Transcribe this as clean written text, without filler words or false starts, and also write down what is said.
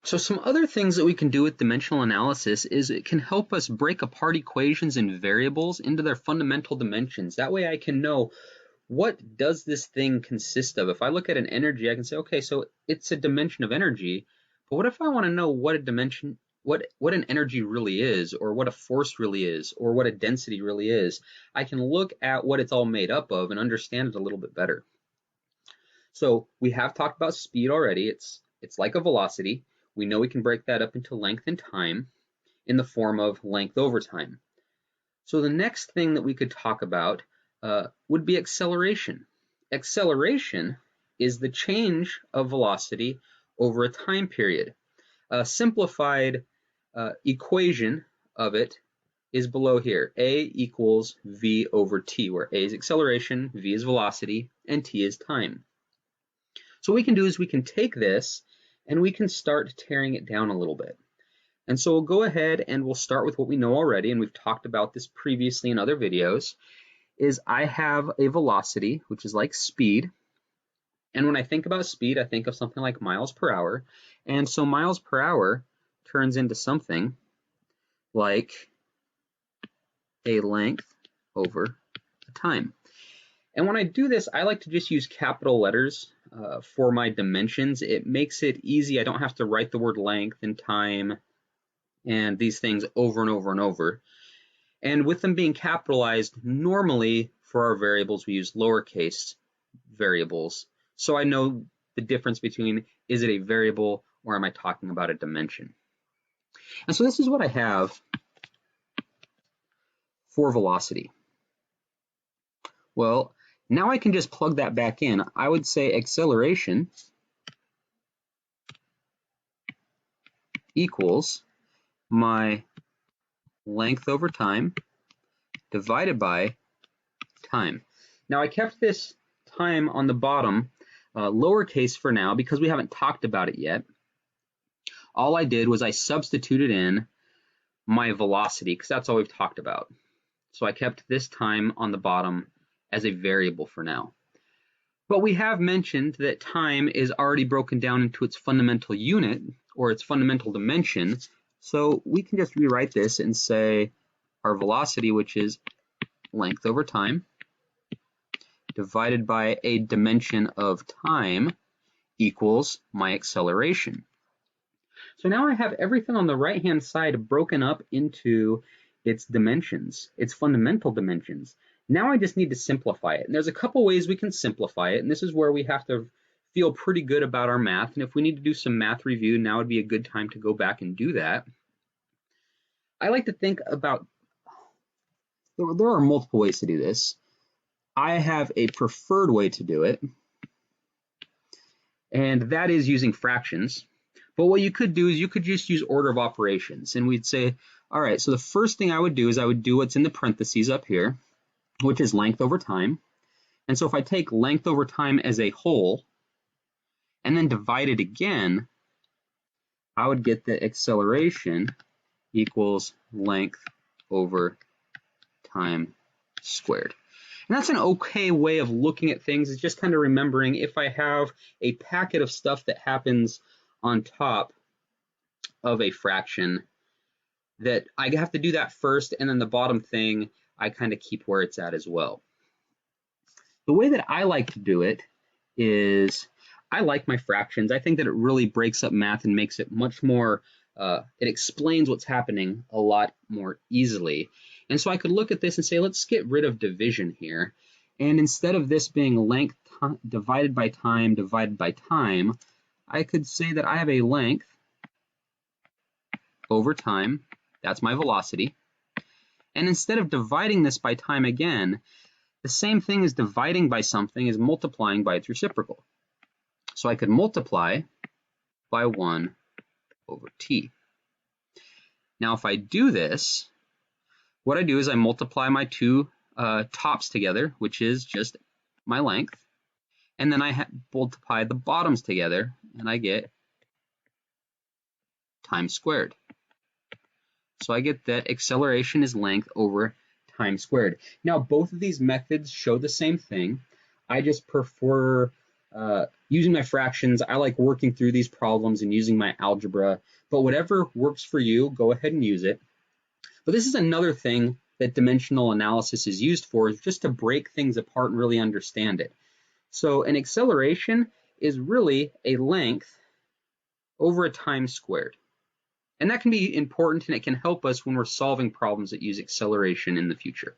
So some other things that we can do with dimensional analysis is it can help us break apart equations and variables into their fundamental dimensions. That way I can know, what does this thing consist of? If I look at an energy, I can say, okay, so it's a dimension of energy, but what if I want to know what a dimension, what an energy really is, or what a force really is, or what a density really is? I can look at what it's all made up of and understand it a little bit better. So we have talked about speed already. It's like a velocity. We know we can break that up into length and time in the form of length over time. So the next thing that we could talk about would be acceleration. Acceleration is the change of velocity over a time period. A simplified equation of it is below here. A equals v over t, where a is acceleration, v is velocity, and t is time. So what we can do is we can take this and we can start tearing it down a little bit. And so we'll go ahead and we'll start with what we know already, and we've talked about this previously in other videos, is I have a velocity, which is like speed. And when I think about speed, I think of something like miles per hour. And so miles per hour turns into something like a length over a time. And when I do this, I like to just use capital letters for my dimensions. It makes it easy. I don't have to write the word length and time and these things over and over and over. And with them being capitalized, normally for our variables, we use lowercase variables. So I know the difference between, is it a variable or am I talking about a dimension? And so this is what I have for velocity. Well, now I can just plug that back in. I would say acceleration equals my length over time divided by time. Now I kept this time on the bottom lowercase for now because we haven't talked about it yet. All I did was I substituted in my velocity because that's all we've talked about. So I kept this time on the bottom as a variable for now. But we have mentioned that time is already broken down into its fundamental unit or its fundamental dimension. So we can just rewrite this and say our velocity, which is length over time, divided by a dimension of time equals my acceleration. So now I have everything on the right-hand side broken up into its dimensions, its fundamental dimensions. Now I just need to simplify it. And there's a couple ways we can simplify it, and this is where we have to feel pretty good about our math. And if we need to do some math review, now would be a good time to go back and do that. I like to think about, there are multiple ways to do this. I have a preferred way to do it, and that is using fractions. But what you could do is you could just use order of operations, and we'd say, all right, so the first thing I would do is I would do what's in the parentheses up here, which is length over time. And so if I take length over time as a whole and then divide it again, I would get the acceleration equals length over time squared. And that's an okay way of looking at things, is just kind of remembering if I have a packet of stuff that happens on top of a fraction, that I have to do that first, and then the bottom thing I kind of keep where it's at as well. The way that I like to do it is I like my fractions. I think that it really breaks up math and makes it much more, it explains what's happening a lot more easily. And so I could look at this and say, let's get rid of division here. And instead of this being length divided by time, I could say that I have a length over time. That's my velocity. And instead of dividing this by time again, the same thing as dividing by something is multiplying by its reciprocal. So I could multiply by 1 over t. Now if I do this, what I do is I multiply my two tops together, which is just my length, and then I multiply the bottoms together, and I get time squared. So I get that acceleration is length over time squared. Now both of these methods show the same thing. I just prefer Using my fractions, I like working through these problems and using my algebra, but whatever works for you, go ahead and use it. But this is another thing that dimensional analysis is used for, is just to break things apart and really understand it. So an acceleration is really a length over a time squared. And that can be important, and it can help us when we're solving problems that use acceleration in the future.